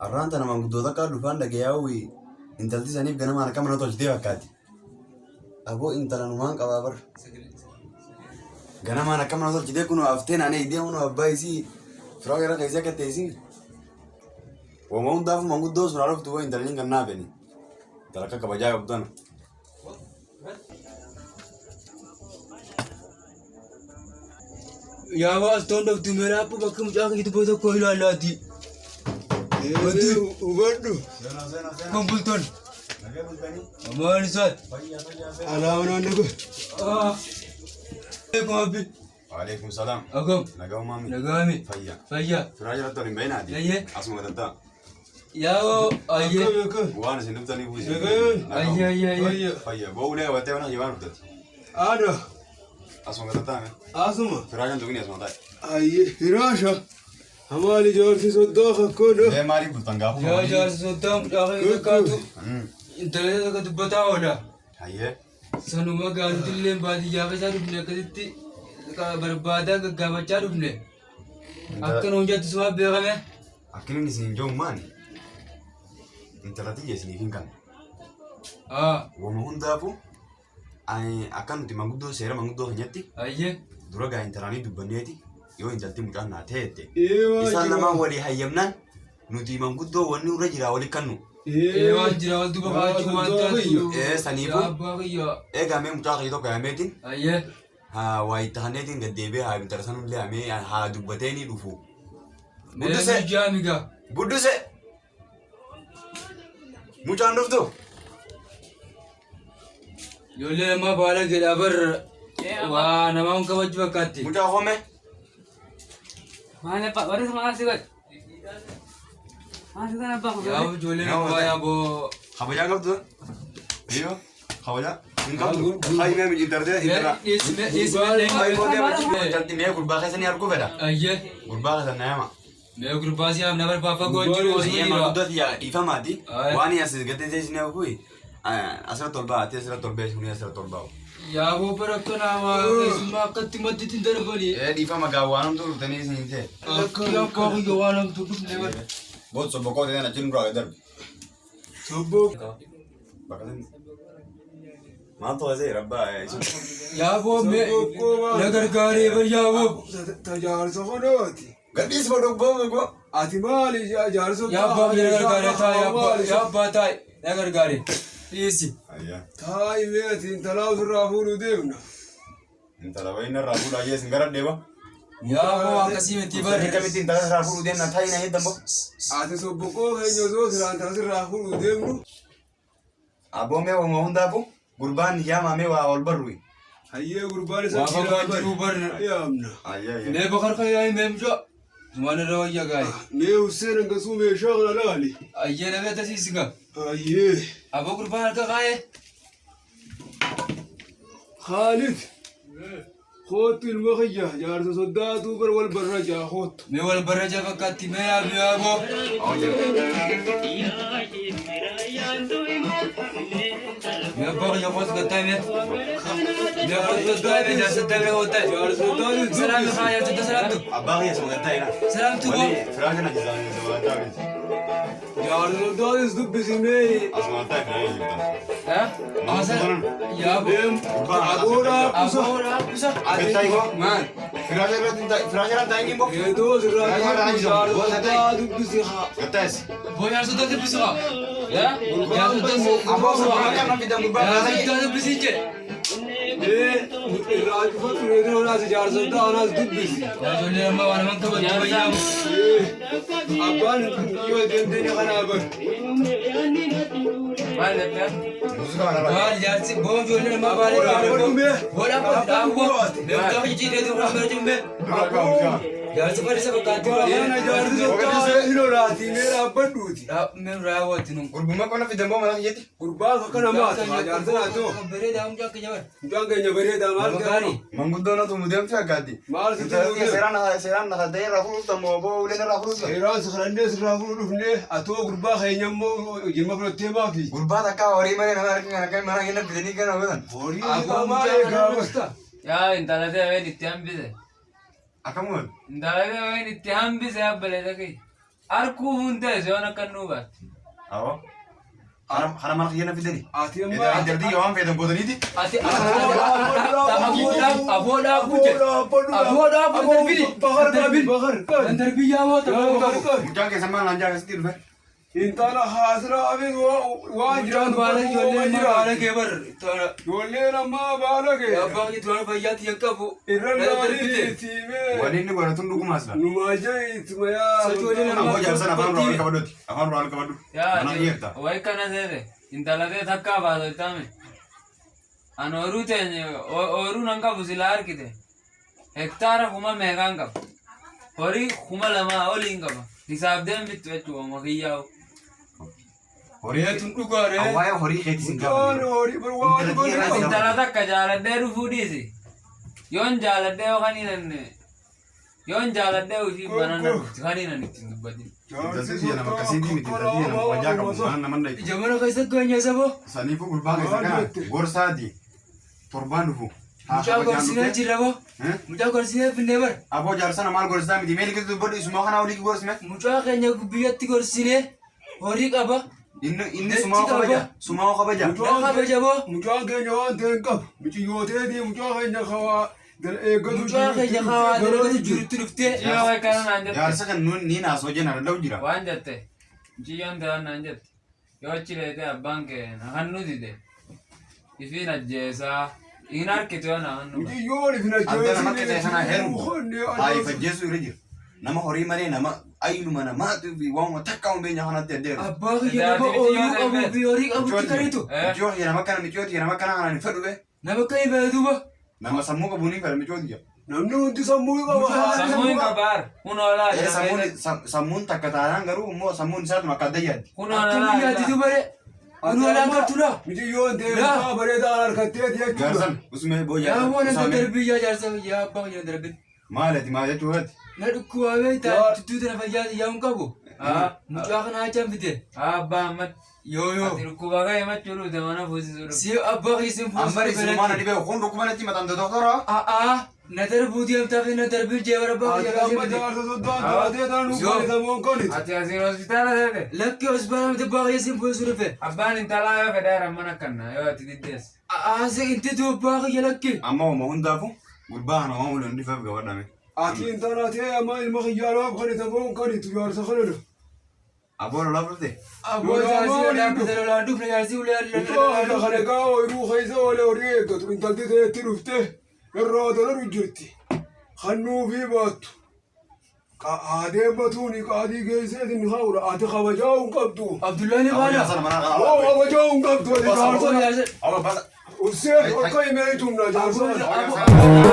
Arranta nama guddoota akka dhufaan dhagayaa'u intalti saniif ganamaan akka mana tolchitee fakkaati. Aboo intala numaan qabaa bar. Ganamaan akka mana tolchitee kun haftee naannee deemuun abbaa isii firaa gara keessaa akka teessin. Wama hundaaf manguddoo sun haala fituwaa intalliin kan naafeni. Intala akka kabajaa qabdan. Yaa waas ta'uun dhuftu meeraa abbo bakka mucaa kan itti tokko ilaalaati. Ubaddu. Kun bultoon. Amaan isaati. Alaabaan waan dhagu. Eekum abbi. Waalaikum salaam. Akkam. Nagaa uumamni. Nagaami. Fayyaa. Fayyaa. Firaa jalatti waliin baay'inaati. Ayyee. Asuma gatattaa. Yaa ayyee. Waan isin dhuftanii bu'ise. Ayyee. Fayyaa. Boo'ulee qabattee waan hajjabaan dhuftatti. Aada. Asuma gatattaa mee. Asuma. Firaa jan tuqni asuma taa'e. Ayyee. Firaasha. Hamaali jaarsi soddoo kakkoodha. Mee maaliif bultan gaafa? Yaa jaarsi soddaan mucaa kan fakkaatu. Intalli akka dubbataa oola. Ayyee. Sanuma gaantillee baadiyyaa keessaa dhufne akkasitti barbaadaa gaggaafachaa dhufne. Akka nuun jettu suma beekame. Akkin inni isin jiru maani? Intalati isiniif hin kan. Wama hundaafu akka nuti manguddoo seera manguddoo keenyatti Ayyee. dura gaa intalanii dubbanneeti yoo intalti mucaan naa ta'ette. Isaan lamaan walii hayyamnaan nuti manguddoo wanni irra jira walii kannu. Waan jira wal duba baachuu waan taatu. Saniifu Abbaa kiyya. eegamee mucaa kee tokko yaameetiin Ayyee. waa itti hanneetiin gaddeebee haa intala sanullee hamee haa dubbatee ni dhufu. Meeshaa jaamiga. Budduse! Mucaan dhuftu? Ijoollee namaa baala jedhaa barra. Waa namaa hin kabaju fakkaatti. Mucaa hoome? Mana Pak, baru sama asik kan? Asik kan apa? Yaa ijoollee namaa yaa boo. Kabajaa qabdu? Iyo? Kabajaa? Hin qabdu? Haimee intartee intala. Mee gurbaa keessanii arguu fedha? Ayyee. Gurbaa keessan naayama. Mee gurbaa siyaaf nama faafaa gochuu osoo Ayyee jira. manguddootti dhiifamaati. Waan as gattee teessinee ofii asirratti ol ba'a ati asirratti ol ba'e suni asirratti ol ba'u. Yaa boo barakka namaa keessumaa akkatti madditti hin darbanii. Dhiifama gaa waan hamtuu dhuftanii isin ta'e. Akka abbaa kiyya waan hamtuu dhufne bara. Boot sobbo koo ta'een achiin duraa darbe. Sobbo. Bakka maal ta'ee rabbaa isin. Yaa boo mee na gargaaree bar yaa boo. Tajaajila konooti. Gadhiis bodobboo goo. Ati maali jaarsa Yaa abbaa kiyya na gargaaree taa'e yaa abbaa taa'e na gargaaree. Dhiisi. Ayyaa. Taa'i meeti intalaa ofirraa fuudhuu deemna. Intala wayina irraa fuudhaa jee isin gara deema. Yaa boo akkasii miti Barri barri. kamitti intala irraa fuudhuu deemna taa'ina heddan boo. Ati sobboqoo keenya osoo silaa intala sirraa fuudhuu deemnu. Abboomee wama hundaafu gurbaan yaamamee waa ol barru'i. Hayyee gurbaan isa Waa bakka jiru barri. yaamna. Ayyaa. Mee bakar kan yaa himee mucaa. Zumaan irra wayyaa gaari. Mee Hussein hangasuu meeshaa kana laali. Ayyee na beekta siisiga. Hayyee. Abba gurbaan harka kaayee. Khalid. Kootu ilma kiyya jaarsa soddaatuu bar wal barra jaa kootu. Mee wal barreecha fakkaatti mee yaa biyyaa boo. Mee abbaa kiyya koos gattaa mee. Mee koos gattaa mee jaarsa dabee hoottaa. Jaarsa soddaatuu Salaam haa yaa jetta salaamtu. Abbaa kiyya sumataa jira. Salaamtu boo. Firaa kana jisaan sumataa miti. jaarsa soddaatus dubbisimee. Asumataa firaa jirta. Asa yaa boo. Abuudhaa kusa. Abboodhaa kusa. Gattaa ikoo. Maal. Firaa jira taa'in immoo. Geedoo sirraa jaarsa soddaa dubbisi haa. Gattaas. Boo jaarsa soddaan dubbisi haa. Yaa jaarsa soddaan. Abbaa sumataa kan fidan gurbaa Jaarsa kana. soddaan dubbisi jee. Irraa cufatu reetii horaas jaarsa soddaa anaas dubbisi. Ijoollee ammaa waan naman kabaju wayyaa boo. Abbaan yoo dandeenye kanaa bar. Maal lepya? Muuziqaa kana irraa. Maal jaarsi boo ijoollee namaa baalee gaafatu. Boodhaa boodhaa dhaabuu. Mee mucaa kiyya ciitee duraa bira jimbee. Jaarsi barreessa fakkaatti Yana jaarsi soddaa hin horaati mee dhaabbadhuuti. Mee raawwatti nu. Gurbummaa kana fidan boo mana kiyyatti. Gurbaan akka namaati jaarsa naatoo. Bareedaa mucaa akka jabar. Mucaan keenya bareedaa maal gaarii. Manguddoon atu mudeemtu fakkaatti. Maal sitti muudee. Seeraan nakatee irraa fuudhuuta moo boo uleen irraa fuudhuuta. Seeraan sakarannee sirraa fuudhu dhufnee atoo gurbaa keenya immoo jirma fudhattee maafi. Gurbaa takkaa horii malee nama harka kana kan mana keenya fidanii kan hawwatan. Horii Abbaa maal mucaa eegaa basta. Yaa intala ta'e itti hambise. Akkamiin? Intala ta'e itti hambise abbalee ta'e. Arkuu hundee zoona kan nuubaat. Awo. Hana mana kiyana fidani. Ati Eda amma interdi yawan fedan godani di. Ati aboodhaa kuje. Aboodhaa darbini. Darbii yaawoo ta'uu. Mucaan keessa maal naan jaakasitti dhufe. intala haasira abin waan Mucaan baala ijoollee baala kee bar. ijoolleen amma baala kee Abbaan kee tuwaan fayyaatti hin qabu. irra gaarii siimee Waliin inni godhatun dhugumaas la. numaajee ituma yaa Sochoolee nama Ammoo jaarsan afaan duraan qabadoti. Afaan duraan qabadhu. Mana dhiyeerta. Wayi kana seete intalatee takkaa baatu ittaame. Ani ooruu teenye ooruu nan qabu sila harkite. Hektaara kuma meeqaan qaba. Horii kuma lamaa oliin qaba. Hisaabdeen bittu jechuudha makiyyaa'u. Reetun dhugaadhe. Awwaaya horii keetis hin waan qabu. horii waan Intala Intala takka jaaladhee dhufuu dhiisi. Yoon jaaladhee yookaan yoon jaaladhee hojii banan dhufti kan hin ittiin dubbatin. Intalli nama akkasiitii miti. Intalli nama wajjaa qabu. Mana nama dhayi. Jamana keessa ganya sabo. Saniifuu gurbaa keessa kana gorsaati. Torbaan dhufu. Mucaa gorsinee jirra bo. Mucaa gorsinee finnee bar. Aboo jaarsana maal gorsitaa miti. Meeli keessa dubbadhu isuma kana olii gorsime. Mucaa keenya biyyatti gorsinee horii qaba. Inni sumaa kabaja. Sumaa kabaja. Mucaa kabaja bo. mucaan keenya waan ta'e qabu michiyyooteetii mucaa keenya kawaa eeggatu Mucaa keenya kawaa dalagatu jirutti dhuftee. Yoo wayi kana naan jette. Jaarsa kan ni naasoo jenna danda'u jira. Waan jette. Miciyyoon ta'an naan jette. Yoo achi leetee abbaan kee kan nuti de. Ifiin ajjeesaa. Hin harkitu yoo na hannu. michiyyoon ifina Adda nama akka ta'e sana heerumu. Haa ifajjeessu irra jira. Nama horii malee nama ayyuma namaatu fi waanuma takka humbeenya kanatti addeeru. Abbaa kiyya nama ooyiruu qabu fi horii qabutti karitu. Michooti nama kana michooti nama kana kanaan hin fedhu be. Nama akka hin fayyadu ba. Nama sammuu qabuun hin fedha michooti jira. namni hundi sammuu qaba Sammuu hin qabaar. Kun oolaa Sammuun takka taanaan garuu immoo sammuun isaatuma akka adda yaaddi. Kun Akka oolaa. biyyaatitu bare. Kun olaan kartudha. michiyyoon deemaa bareedaa harkatteeti jechuudha Jaarsan usumee booyyaa. Yaa waan akka darbiyyaa jaarsa yaa abbaa kiyya darbin. Maalati maal jechuudha? Na dhukkubaabee ta'a tuttuuta na fayyaati yaa hin qabu. Mucaa kana achaan fite. Abbaa ammat. Yoo yoo. Ati dhukkuba ka'e machuu dhufte mana fuusisuu dhufte. Si abbaa kiyya Ambari sirumaana dhibee kun dhukkubanatti maxxante doktora. na darbuutii amtaaf na darbii jeebara abbaa ati kiyya amma jaarsa soddaan taatee taan dhufanisamoon koniti Ati asiin hospitaala seete. lakki hospitaala miti abbaa kiyya sin fuusu dhufe. Abbaan intalaa yoo fedheera mana kanna yoo ati diddees. Asi inti tu abbaa kiyya lakki. Amma hooma hundaafu gurbaa kana waan waliin dhifaaf gabaadhame. ati intala ta'e amma ilma kiyyaalaaf kanitamoon kanitu jaarsa kanadha Aboo lolaaf dhufte. Abbaa jaarsi dhaabbata lolaan dhufne jaarsi ulee Haadha kana egaa ooyiruu keessa oolee horii eeggatu intalti ta'etti dhufte irraa dalaru jirti. Hannuu fi baattu. Aadee batuuni qaadii geesseetiin haura ati kabajaa hin qabdu. Abdullahi Aboo Baala. jaarsana mana Oo kabajaa hin qabdu ati Abbaa jaarsa. jaarsa. Aboo basa. Ussee akka himeetumna jaarsa. Abbaa